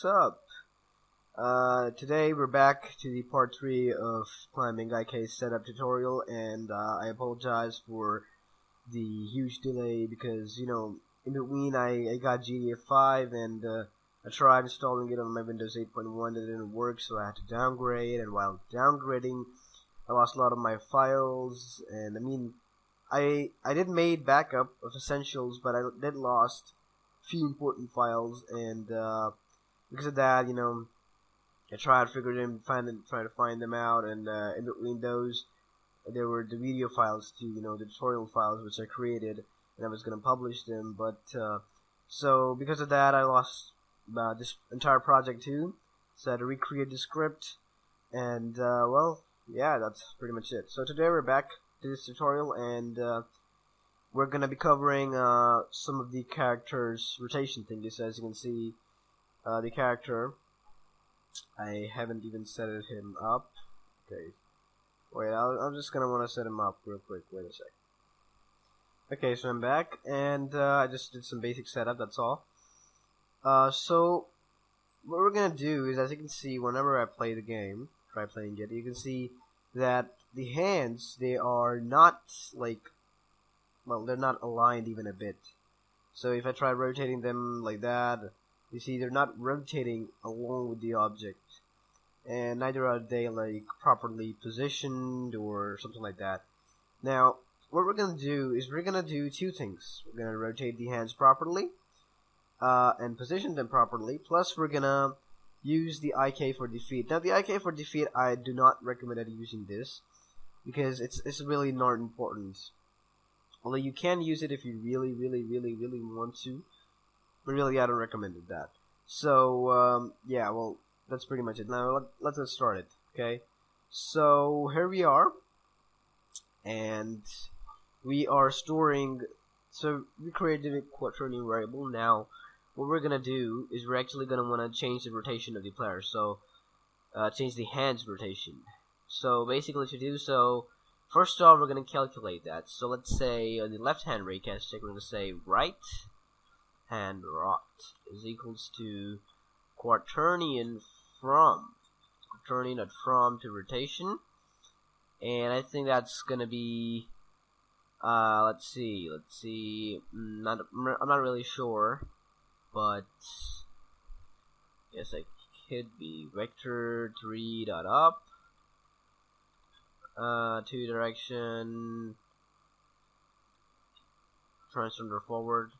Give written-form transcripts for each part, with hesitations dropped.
what's up? Today we're back to the part 3 of climbing IK setup tutorial, and I apologize for the huge delay because, you know, in between I got GTA 5 and I tried installing it on my Windows 8.1. It didn't work, so I had to downgrade, and while downgrading I lost a lot of my files, and I mean, I did made backup of essentials, but I did lost few important files, and because of that, you know, I tried to figure them, try to find them out, and in between those, there were the video files too, you know, the tutorial files which I created, and I was gonna publish them, but so because of that, I lost this entire project too. So I had to recreate the script, and well, yeah, that's pretty much it. So today we're back to this tutorial, and we're gonna be covering some of the characters' rotation thingies. So as you can see, the character, I haven't even set him up. Okay, wait, I'm just gonna want to set him up real quick. Wait a sec. Okay, so I'm back, and I just did some basic setup. That's all. So what we're gonna do is, as you can see, whenever I play the game, try playing it, you can see that the hands, they are not like, well, they're not aligned even a bit. So if I try rotating them like that, you see they're not rotating along with the object, and neither are they like properly positioned or something like that. Now what we're gonna do is we're gonna do two things. We're gonna rotate the hands properly and position them properly, plus we're gonna use the IK for defeat. Now the IK for defeat, I do not recommend using this because it's really not important. Although you can use it if you really want to, but really I don't recommend that. So yeah, well, that's pretty much it. Now let's get started. Okay, so here we are, and we are storing. So we created a quaternion variable. Now what we're gonna do is we're actually gonna want to change the rotation of the player. So change the hands rotation. So basically, to do so, first off, we're going to calculate that. So let's say on the left hand raycast check, we're going to say right hand rot is equals to quaternion from to rotation, and I think that's going to be let's see, I'm not really sure, but yes, I could be vector 3 dot up. Two direction, transform forward.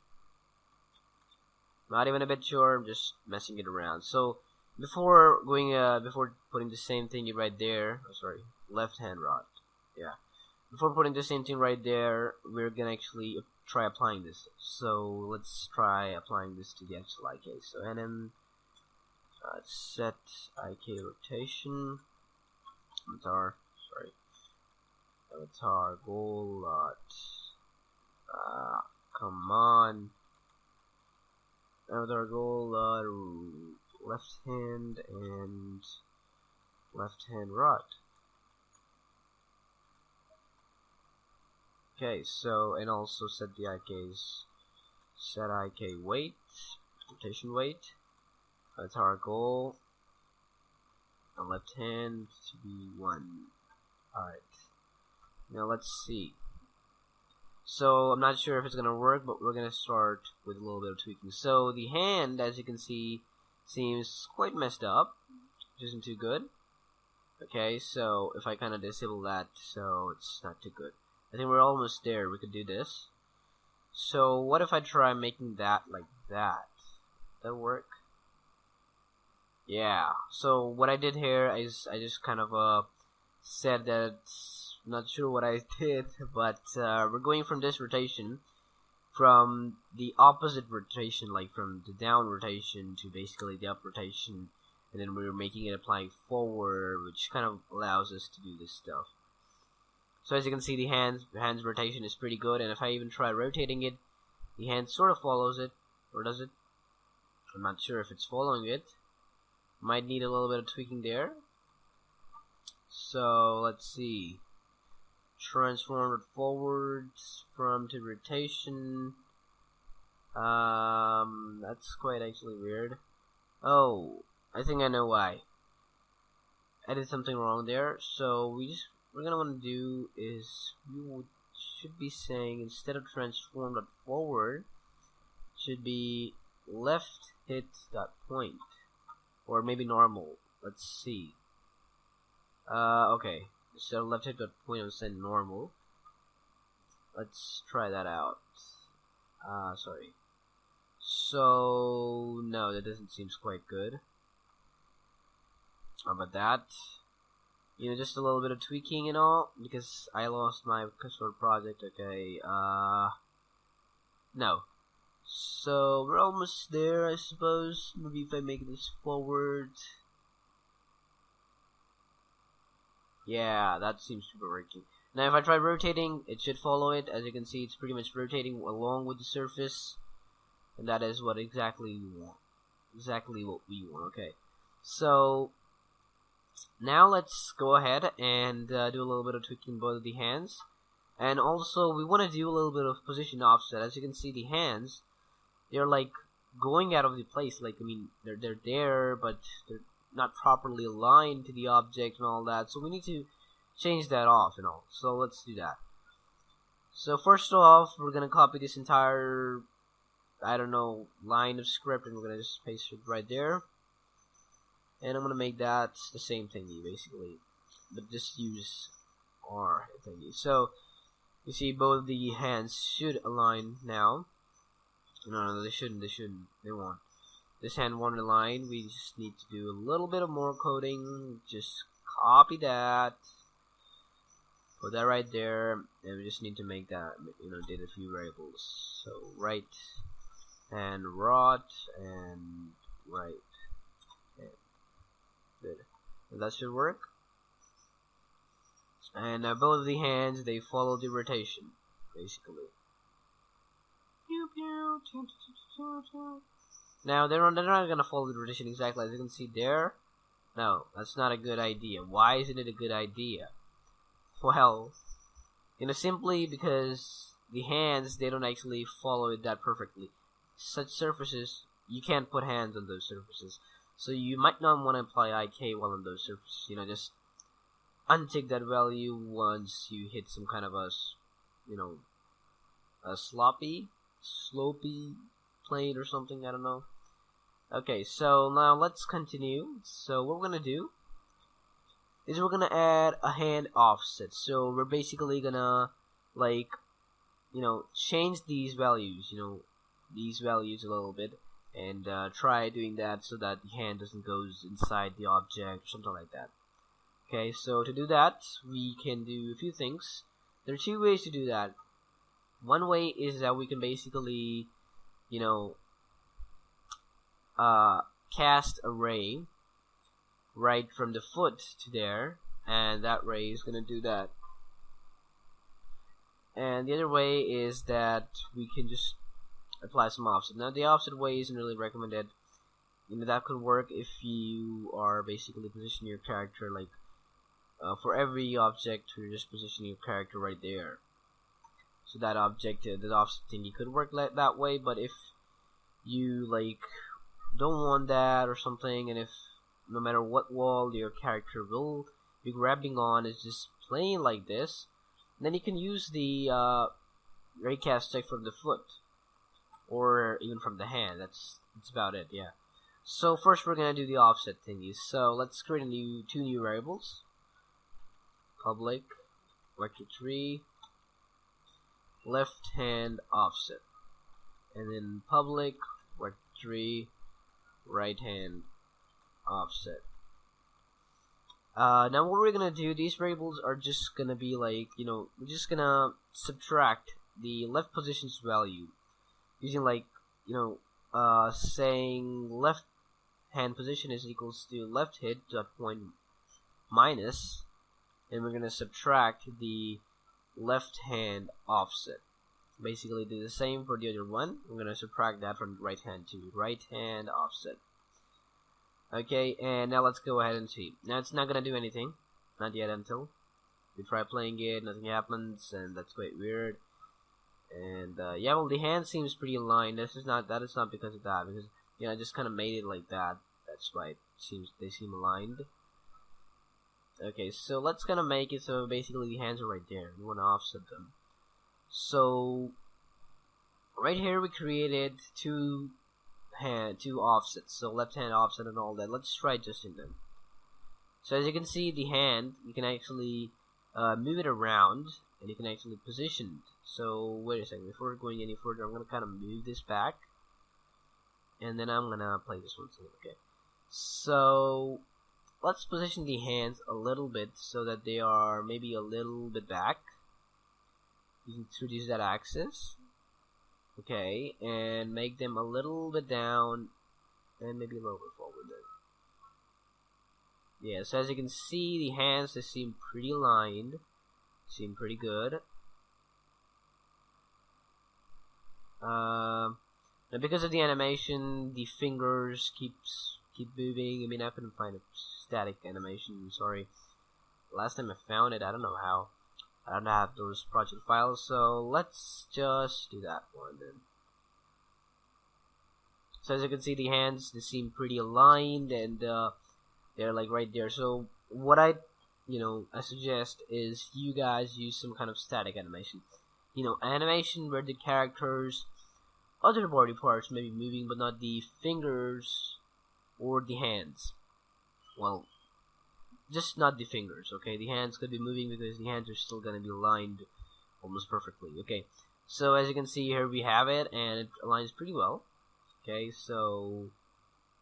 Not even a bit sure. I'm just messing it around. So before going, before putting the same thing right there, oh, sorry, left hand rod. Yeah. Before putting the same thing right there, we're gonna actually try applying this. So let's try applying this to the actual IK. So nm set IK rotation. Avatar goal lot. Come on. Avatar goal lot, left hand and left hand rod. Okay, so, and also set the IKs. Set IK weight, rotation weight. Avatar goal. And left hand to be 1. Alright. Now let's see. So I'm not sure if it's gonna work, but we're gonna start with a little bit of tweaking. So the hand, as you can see, seems quite messed up, which isn't too good. Okay, so if I kind of disable that, so it's not too good. I think we're almost there. We could do this. So what if I try making that like that? That'll work. Yeah. So what I did here is I just kind of said that. Not sure what I did, but we're going from this rotation, from the opposite rotation, like from the down rotation to basically the up rotation, and then we're making it applying forward, which kind of allows us to do this stuff. So as you can see, the hands rotation is pretty good, and if I even try rotating it, the hand sort of follows it, or does it? I'm not sure if it's following it. Might need a little bit of tweaking there. So let's see. Transform it forwards from to rotation. That's quite actually weird. Oh, I think I know why. I did something wrong there. So we're gonna want to do is should be saying, instead of transform dot forward, should be left hit dot point, or maybe normal. Let's see. Okay. Instead of left hit dot point, I'm saying normal. Let's try that out. Sorry. So no, that doesn't seem quite good. How about that? You know, just a little bit of tweaking and all, because I lost my customer project. Okay, no. So we're almost there, I suppose. Maybe if I make this forward. Yeah, that seems to be working. Now if I try rotating, it should follow it. As you can see, it's pretty much rotating along with the surface. And that is what exactly we want. Exactly what we want, okay. So now let's go ahead and do a little bit of tweaking both of the hands. And also we want to do a little bit of position offset. As you can see, the hands, they're like going out of the place. Like, I mean, they're there, but they're not properly aligned to the object and all that. So we need to change that off and all. So let's do that. So first off, we're gonna copy this entire, I don't know, line of script, and we're gonna just paste it right there. And I'm gonna make that the same thingy basically, but just use R thingy. So you see both the hands should align now. No, they shouldn't. They won't. This hand won't align. We just need to do a little bit of more coding. Just copy that, put that right there, and we just need to make that, you know, did a few variables. So right and rot and right. And good. And that should work. And both of the hands, they follow the rotation basically. Now they're not gonna follow the rotation exactly as you can see there. No, that's not a good idea. Why isn't it a good idea? Well, you know, simply because the hands, they don't actually follow it that perfectly. Such surfaces, you can't put hands on those surfaces. So you might not want to apply IK while on those surfaces. You know, just untick that value once you hit some kind of a, you know, a slopey plane or something, I don't know. Okay, so now let's continue. So what we're gonna do is we're gonna add a hand offset. So we're basically gonna, like, you know, change these values, you know, these values a little bit, and try doing that so that the hand doesn't go inside the object or something like that. Okay, so to do that, we can do a few things. There are two ways to do that. One way is that we can basically, you know, cast a ray right from the foot to there, and that ray is gonna do that. And the other way is that we can just apply some offset. Now the offset way isn't really recommended. You know, that could work if you are basically positioning your character like for every object, you're just positioning your character right there. So that object, the offset thingy could work like that way. But if you like don't want that or something, and if no matter what wall your character will be grabbing on is just plain like this, then you can use the raycast check from the foot or even from the hand. That's about it. Yeah. So first we're gonna do the offset thingies. So let's create two new variables. Public vector3 left hand offset, and then public vector3 right hand offset. Now what we're gonna do, these variables are just gonna be like, you know, we're just gonna subtract the left position's value using, like, you know, saying left hand position is equals to left hit dot point minus, and we're gonna subtract the left hand offset. Basically do the same for the other one. We're gonna subtract that from right hand to right hand offset. Okay, and now let's go ahead and see. Now it's not gonna do anything, not yet, until we try playing it, nothing happens, and that's quite weird. And yeah, well, the hand seems pretty aligned. That is not because of that, because, you know, I just kind of made it like that. That's why they seem aligned. Okay, so let's kind of make it so basically the hands are right there. We want to offset them. So right here we created two offsets, so left hand offset and all that. Let's try adjusting them. So as you can see, the hand, you can actually move it around, and you can actually position it. So wait a second, before going any further, I'm gonna kind of move this back, and then I'm gonna play this one. Okay, so let's position the hands a little bit so that they are maybe a little bit back. You can introduce that axis. Okay, and make them a little bit down, and maybe a little bit forward then. Yeah, so as you can see, the hands, they seem pretty aligned, seem pretty good. Now because of the animation, the fingers keep moving. I mean, I couldn't find a static animation, sorry. Last time I found it, I don't know how. I don't have those project files, so let's just do that one then. So as you can see, the hands, they seem pretty aligned, and they're like right there. So what I suggest is you guys use some kind of static animation. Animation where the characters, other body parts may be moving, but not the fingers or the hands. Well, just not the fingers, okay? The hands could be moving because the hands are still gonna be aligned almost perfectly, okay? So as you can see here, we have it, and it aligns pretty well. Okay, so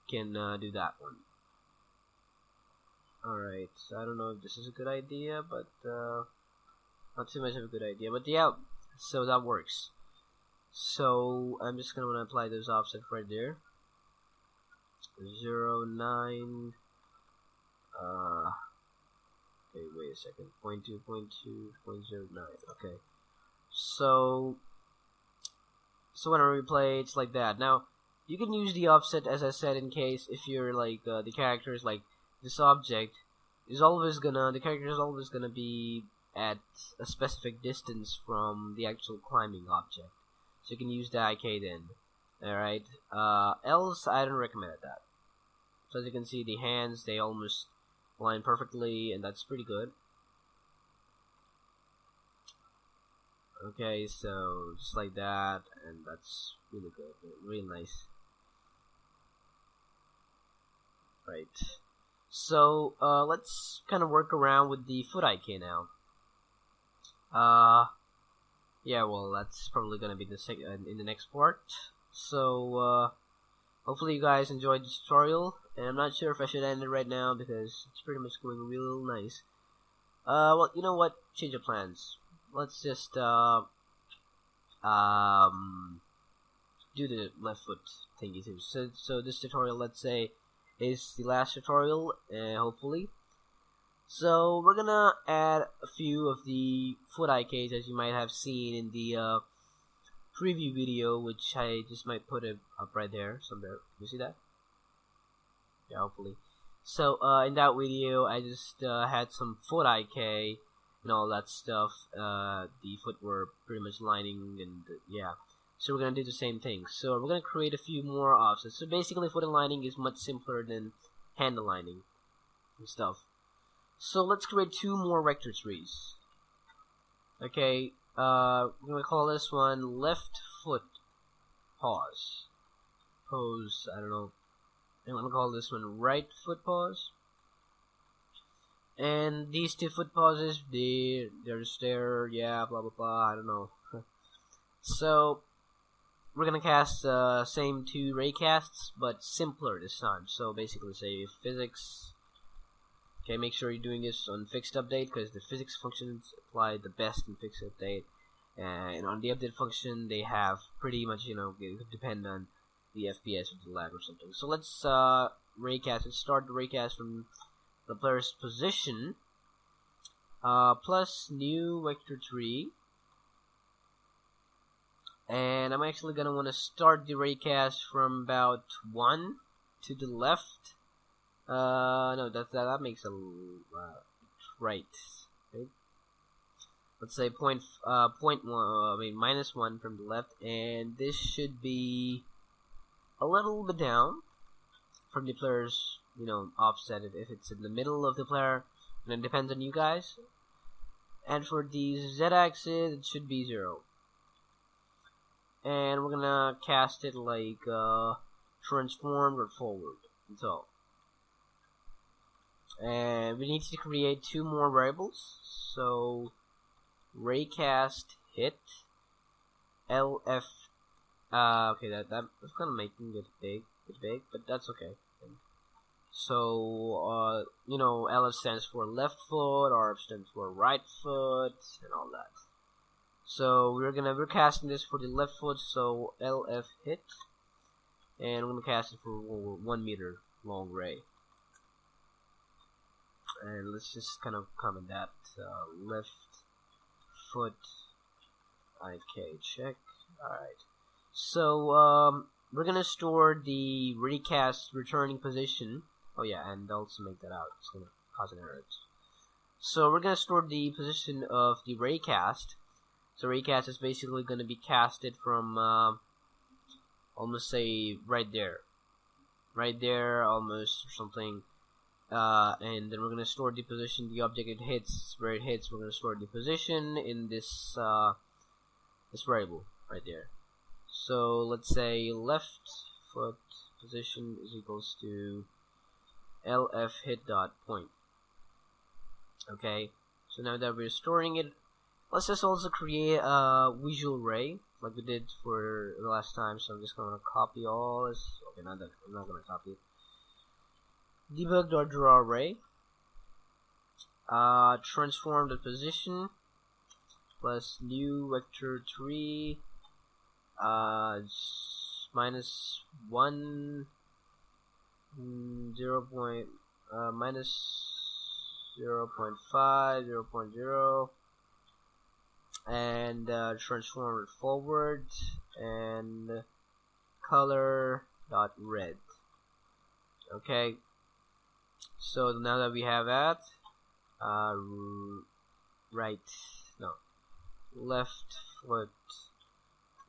can do that one. Alright, so I don't know if this is a good idea, but not too much of a good idea, but yeah, so that works. So I'm just gonna apply those offsets right there. 0, 9. Okay, wait a second. 0.2, 0.2, 0.09. Okay. So whenever we play, it's like that. Now, you can use the offset, as I said, in case if you're like the character is like this object is always the character is always gonna be at a specific distance from the actual climbing object. So you can use the IK then. Alright. Else, I don't recommend that. So as you can see, the hands, they almost align perfectly, and that's pretty good. Okay, so just like that, and that's really good, really nice. Right. So let's kind of work around with the foot IK now. Yeah, well, that's probably gonna be in the next part. So hopefully you guys enjoyed this tutorial, and I'm not sure if I should end it right now because it's pretty much going real nice. Well, you know what? Change of plans. Let's just do the left foot thingy too. So this tutorial, let's say, is the last tutorial, hopefully. So we're gonna add a few of the foot IKs as you might have seen in the preview video, which I just might put it up right there somewhere. You see that? Yeah, hopefully. So in that video, I just had some foot IK and all that stuff. The foot were pretty much lining, and yeah. So we're gonna do the same thing. So we're gonna create a few more offsets. So basically, foot aligning is much simpler than hand aligning and stuff. So let's create 2 more vector trees. Okay, we're gonna call this one left foot pause. Pose, I don't know. I'm gonna call this one right foot pause. And these 2 foot pauses, they're just there, yeah, blah blah blah, I don't know. So we're gonna cast same 2 ray casts, but simpler this time. So basically say physics. Okay, make sure you're doing this on fixed update because the physics functions apply the best in fixed update. And on the update function, they have pretty much, it could depend on the FPS or the lag or something. So let's raycast. Let's start the raycast from the player's position. Plus new vector tree. And I'm actually gonna want to start the raycast from about 1 to the left. No, that makes a right. Let's say -1 from the left, and this should be a little bit down. from the player's offset if it's in the middle of the player, and it depends on you guys. And for the z-axis, it should be 0. And we're gonna cast it like transformed or forward. That's all. And we need to create 2 more variables. So raycast hit LF. Okay, that's kind of making it big, but that's okay. So LF stands for left foot, RF stands for right foot, and all that. So we're casting this for the left foot, so LF hit, and we're gonna cast it for 1 meter long ray. And let's just kind of comment that left foot IK check. Alright. So we're gonna store the raycast returning position. Oh yeah, and also make that out. It's gonna cause an error. So we're gonna store the position of the raycast. So raycast is basically gonna be casted from almost say right there, almost, or something. And then we're gonna store the position, the object it hits, where it hits. We're gonna store the position in this this variable right there. So let's say left foot position is equals to LF hit dot point. Okay, so now that we're storing it, let's just also create a visual ray like we did for the last time. So I'm just gonna copy all this. Okay, I'm not gonna copy it. Debug.draw array, transform the position plus new vector 3 minus 1 minus 0.5 0.0 and transform it forward and color dot red. Okay. So now that we have that, left foot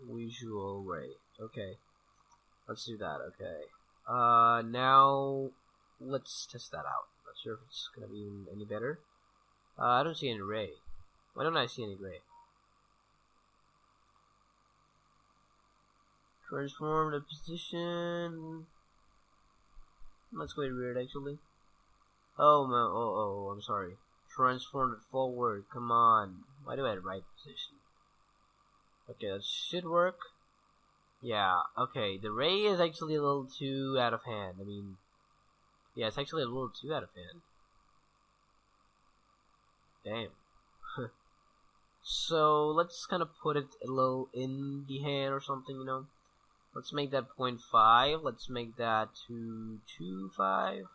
visual ray. Okay, let's do that. Okay, now let's test that out. Not sure if it's gonna be any better. I don't see any ray. Why don't I see any ray? Transform the position. That's quite weird, actually. Oh man, I'm sorry. Transform it forward. Come on. Why do I have right position? Okay, that should work. Yeah. Okay, the ray is actually a little too out of hand. I mean, yeah, it's actually a little too out of hand. Damn. So let's kind of put it a little in the hand or something, Let's make that 0.5. Let's make that 2.25.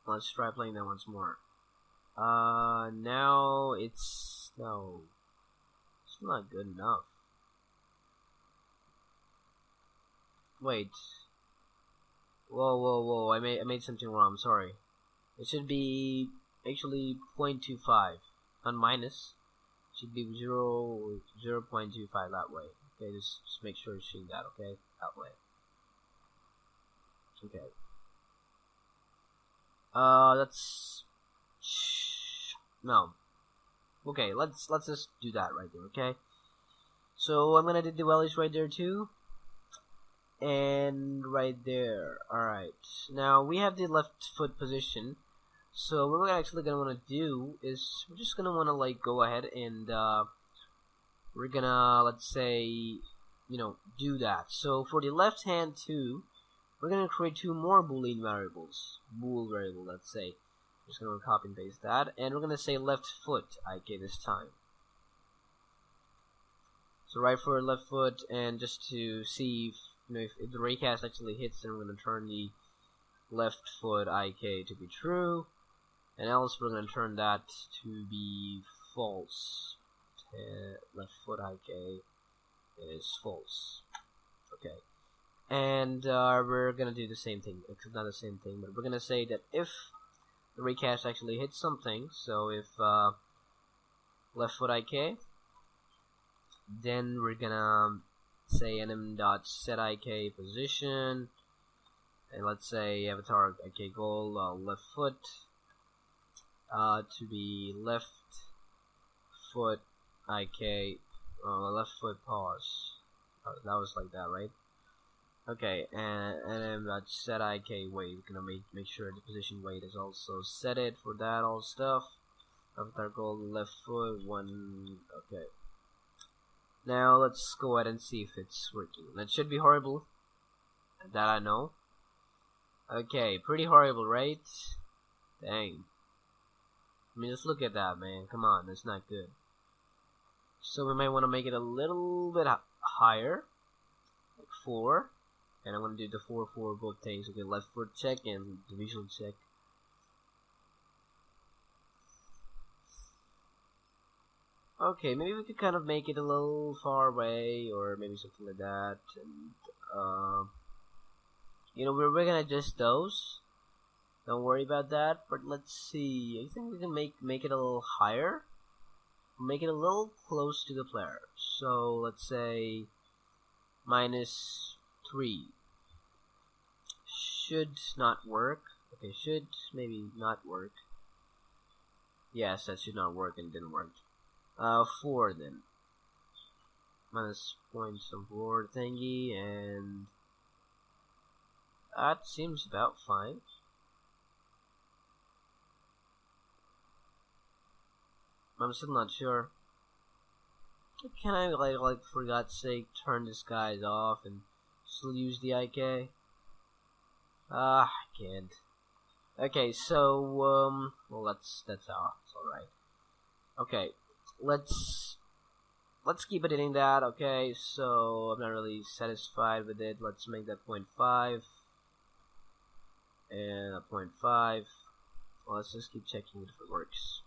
Let's try playing that once more. Now it's not good enough. Wait. Whoa! I made something wrong. I'm sorry. It should be actually 0.25, not minus. It should be 0.25 that way. Okay, just make sure it's showing that. Okay, that way. Okay. No. Okay, let's just do that right there, okay? So I'm gonna do the wellies right there too. And right there. Alright. Now we have the left foot position. So what we're actually gonna wanna do is we're just gonna wanna like go ahead and we're gonna, let's say, do that. So for the left hand too, we're gonna create 2 more boolean variables. Bool variable, let's say. Just gonna copy and paste that, and we're gonna say left foot IK this time. So right foot, left foot, and just to see if the raycast actually hits, then we're gonna turn the left foot IK to be true, and else we're gonna turn that to be false. Left foot IK is false. Okay. And we're gonna do the same thing, except not the same thing, but we're gonna say that if the raycast actually hits something, so if left foot IK, then we're gonna let's say nm.setIK position, and let's say avatar IK goal left foot to be left foot IK left foot pause. That was like that, right? Okay, and nm.setIK weight. We're gonna make sure the position weight is also set it for that all stuff. Avatar goal left foot 1. Okay. Now let's go ahead and see if it's working. That should be horrible. That I know. Okay, pretty horrible, right? Dang. I mean, just look at that, man. Come on, that's not good. So we might want to make it a little bit higher, like 4. And I'm gonna do the 4 for both things. Okay, left foot check and the visual check. Okay, maybe we could kind of make it a little far away, or maybe something like that. And you know, we're gonna adjust those. Don't worry about that. But let's see. I think we can make it a little higher. Make it a little close to the player. So let's say -3. Should not work. Okay, should maybe not work. Yes, that should not work and didn't work. 4 then. -0.4 thingy, and that seems about fine. I'm still not sure. Can I like for God's sake turn this guys off and still use the IK? I can't. Okay, so well that's all. It's all right. Okay, let's keep it in that. Okay, so I'm not really satisfied with it. Let's make that 0.5 and a 0.5. Well, let's just keep checking if it works.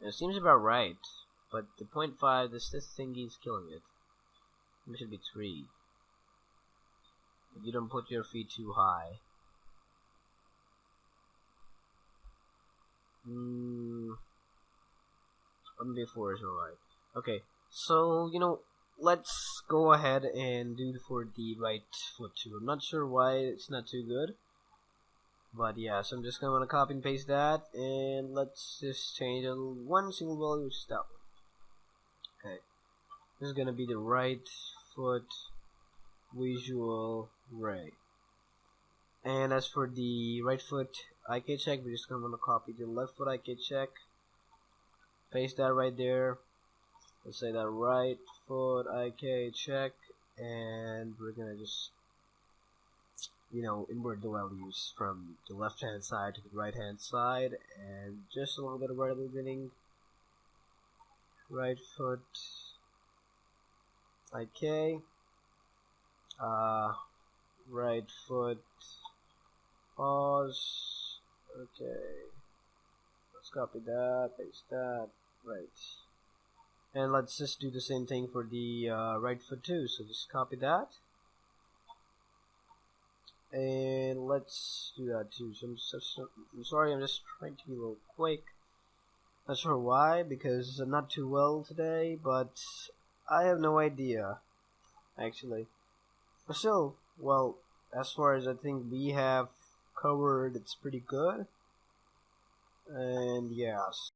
It seems about right, but the 0.5, this thingy is killing it. It should be 3. If you don't put your feet too high. 1/4 is alright. Okay, so you know, let's go ahead and do for the right foot too. I'm not sure why it's not too good. But yeah, so I'm just gonna copy and paste that, and let's just change one single value, which is that one. Okay, this is gonna be the right foot visual ray. And as for the right foot IK check, we're just gonna copy the left foot IK check, paste that right there. Let's say that right foot IK check, and we're gonna just, you know, invert the values from the left hand side to the right hand side, and just a little bit right at the beginning. Right foot IK, right foot pause. Okay, let's copy that, paste that, right, and let's just do the same thing for the right foot too. So just copy that. And let's do that too. So I'm sorry, I'm just trying to be a little quick. Not sure why, because I'm not too well today, but I have no idea, actually. But still, well, as far as I think we have covered, it's pretty good. And yes.